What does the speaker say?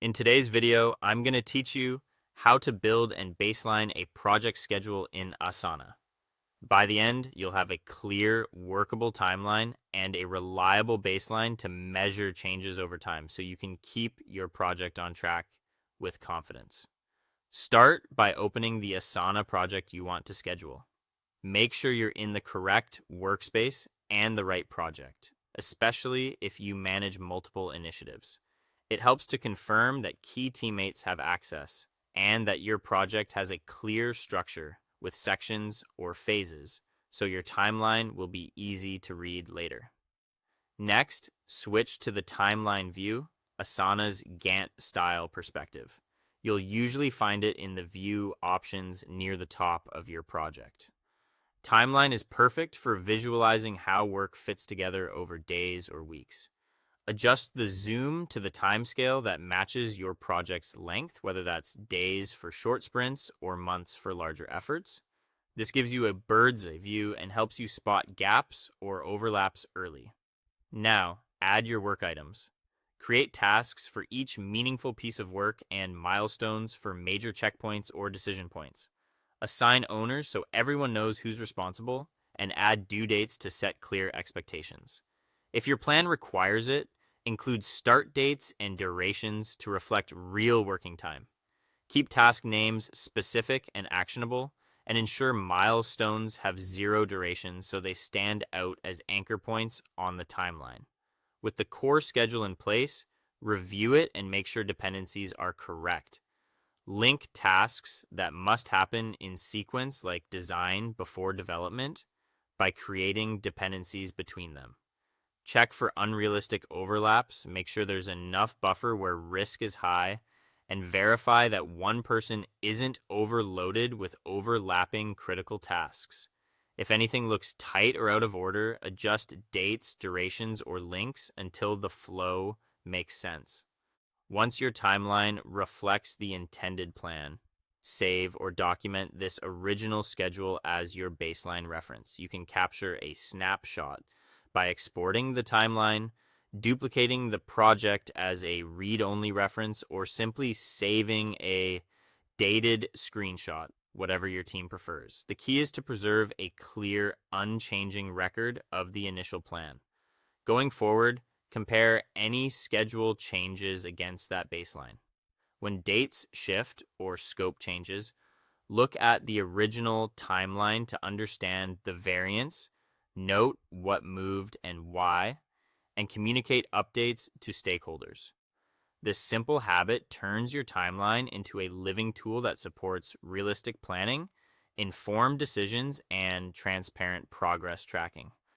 In today's video, I'm going to teach you how to build and baseline a project schedule in Asana. By the end, you'll have a clear, workable timeline and a reliable baseline to measure changes over time so you can keep your project on track with confidence. Start by opening the Asana project you want to schedule. Make sure you're in the correct workspace and the right project, especially if you manage multiple initiatives. It helps to confirm that key teammates have access and that your project has a clear structure with sections or phases, so your timeline will be easy to read later. Next, switch to the timeline view, Asana's Gantt style perspective. You'll usually find it in the view options near the top of your project. Timeline is perfect for visualizing how work fits together over days or weeks. Adjust the zoom to the timescale that matches your project's length, whether that's days for short sprints or months for larger efforts. This gives you a bird's eye view and helps you spot gaps or overlaps early. Now, add your work items. Create tasks for each meaningful piece of work and milestones for major checkpoints or decision points. Assign owners so everyone knows who's responsible, and add due dates to set clear expectations. If your plan requires it, include start dates and durations to reflect real working time. Keep task names specific and actionable, and ensure milestones have zero duration so they stand out as anchor points on the timeline. With the core schedule in place, review it and make sure dependencies are correct. Link tasks that must happen in sequence, like design before development, by creating dependencies between them. Check for unrealistic overlaps, make sure there's enough buffer where risk is high, and verify that one person isn't overloaded with overlapping critical tasks. If anything looks tight or out of order, adjust dates, durations, or links until the flow makes sense. Once your timeline reflects the intended plan, save or document this original schedule as your baseline reference. You can capture a snapshot by exporting the timeline, duplicating the project as a read-only reference, or simply saving a dated screenshot, whatever your team prefers. The key is to preserve a clear, unchanging record of the initial plan. Going forward, compare any schedule changes against that baseline. When dates shift or scope changes, look at the original timeline to understand the variance, note what moved and why, and communicate updates to stakeholders. This simple habit turns your timeline into a living tool that supports realistic planning, informed decisions, and transparent progress tracking.